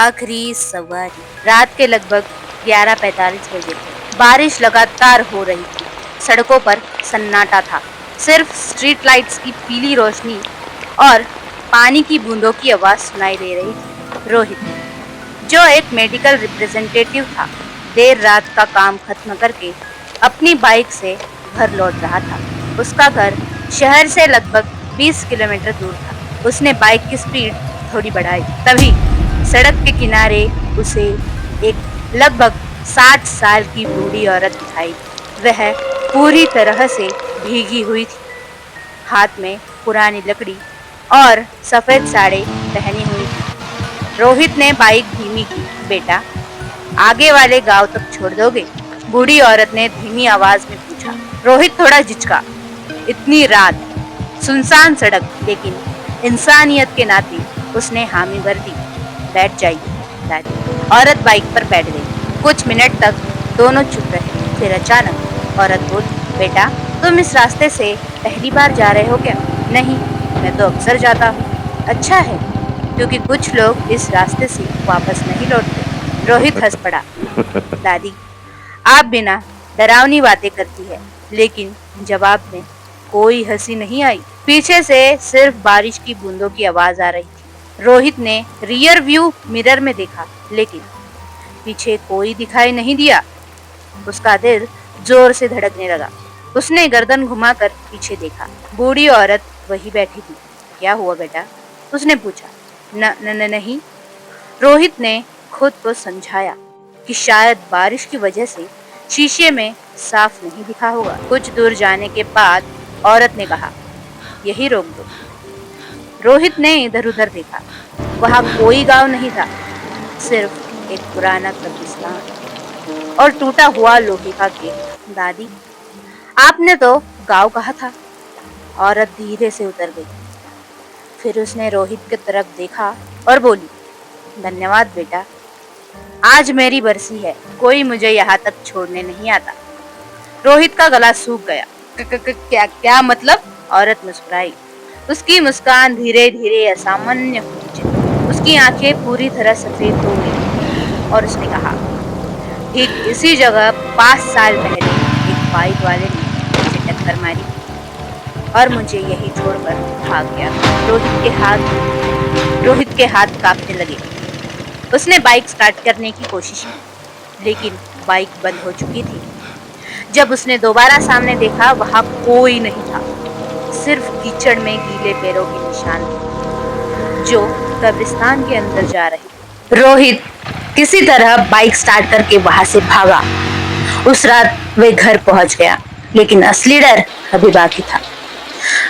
आखिरी सवारी। रात के लगभग 11:45 बजे थे। बारिश लगातार हो रही थी। सड़कों पर सन्नाटा था। सिर्फ स्ट्रीट लाइट्स की पीली रोशनी और पानी की बूंदों की आवाज सुनाई दे रही थी। रोहित, जो एक मेडिकल रिप्रेजेंटेटिव था, देर रात का काम खत्म करके अपनी बाइक से घर लौट रहा था। उसका घर शहर से लगभग 20 किलोमीटर दूर था। उसने बाइक की स्पीड थोड़ी बढ़ाई। तभी सड़क के किनारे उसे एक लगभग 60 साल की बूढ़ी औरत दिखाई। वह पूरी तरह से भीगी हुई थी, हाथ में पुरानी लकड़ी और सफेद साड़ी पहनी हुई थी। रोहित ने बाइक धीमी की। बेटा, आगे वाले गांव तक छोड़ दोगे? बूढ़ी औरत ने धीमी आवाज में पूछा। रोहित थोड़ा झिझका। इतनी रात, सुनसान सड़क, लेकिन इंसानियत के नाते उसने हामी भर दी। बैठ जाइए दादी। औरत बाइक पर बैठ गई। कुछ मिनट तक दोनों चुप रहे। फिर अचानक औरत बोली, बेटा, तुम इस रास्ते से पहली बार जा रहे हो क्या? नहीं, मैं तो अक्सर जाता हूँ। अच्छा है, क्योंकि कुछ लोग इस रास्ते से वापस नहीं लौटते। रोहित हंस पड़ा। दादी, आप बिना डरावनी बातें करती है। लेकिन जवाब में कोई हंसी नहीं आई। पीछे से सिर्फ बारिश की बूंदों की आवाज आ रही थी। रोहित ने रियर व्यू मिरर में देखा, लेकिन पीछे कोई दिखाई नहीं दिया। उसका दिल जोर से धड़कने लगा। उसने गर्दन घुमाकर पीछे देखा। बूढ़ी औरत वही बैठी थी। क्या हुआ बेटा? उसने पूछा। न, न, न, नहीं। रोहित ने खुद को समझाया कि शायद बारिश की वजह से शीशे में साफ नहीं दिखा होगा। कुछ दूर जाने के बाद औरत ने कहा, यही रोक दो। रोहित ने इधर उधर देखा। वहां कोई गांव नहीं था, सिर्फ एक पुराना कब्रिस्तान और टूटा हुआ लोहे का गेट। दादी, आपने तो गांव कहा था। औरत धीरे से उतर गई। फिर उसने रोहित की तरफ देखा और बोली, धन्यवाद बेटा, आज मेरी बरसी है, कोई मुझे यहाँ तक छोड़ने नहीं आता। रोहित का गला सूख गया। क्या क्या मतलब? औरत मुस्कुराई। उसकी मुस्कान धीरे धीरे असामान्य हुई। उसकी आंखें पूरी तरह सफेद हो गई और उसने कहा, ठीक इसी जगह 5 साल पहले एक बाइक वाले ने मुझे टक्कर मारी और मुझे यही छोड़कर भाग गया। रोहित के हाथ कांपने लगे। उसने बाइक स्टार्ट करने की कोशिश की, लेकिन बाइक बंद हो चुकी थी। जब उसने दोबारा सामने देखा, वहां कोई नहीं था, सिर्फ कीचड़ में गीले पैरों के निशान थे, जो कब्रिस्तान के अंदर जा रहे। रोहित किसी तरह बाइक स्टार्ट करके वहां से भागा। उस रात वे घर पहुंच गया, लेकिन असली डर अभी बाकी था।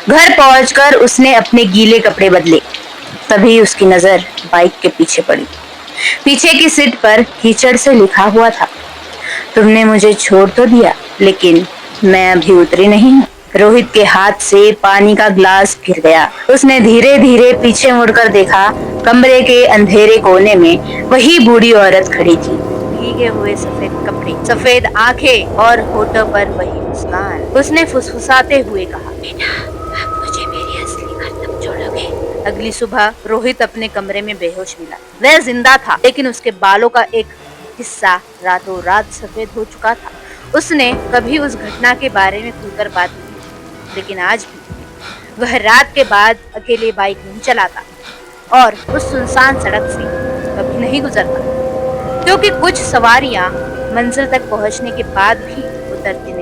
घर पहुंचकर उसने अपने गीले कपड़े बदले। तभी उसकी नजर बाइक के पीछे पड़ी। पीछे की सीट पर कीचड़ से लिखा हुआ था, तुमने मुझे छोड़ तो दिया, लेकिन मैं अभी उतरी नहीं हूँ। रोहित के हाथ से पानी का ग्लास गिर गया। उसने धीरे धीरे पीछे मुड़कर देखा। कमरे के अंधेरे कोने में वही बूढ़ी औरत खड़ी थी, भीगे हुए सफेद कपड़े, सफेद आंखें और होठों पर वही मुस्कान। उसने फुसफुसाते हुए कहा, बेटा, आप मुझे मेरी असली घर तक छोड़ोगे? अगली सुबह रोहित अपने कमरे में बेहोश मिला। वह जिंदा था, लेकिन उसके बालों का एक हिस्सा रातों रात सफेद हो चुका था। उसने कभी उस घटना के बारे में खुलकर बात नहीं की, लेकिन आज भी वह रात के बाद अकेले बाइक नहीं चलाता और उस सुनसान सड़क से कभी नहीं गुजरता, क्योंकि कुछ सवारियां मंजिल तक पहुंचने के बाद भी उतरती नहीं।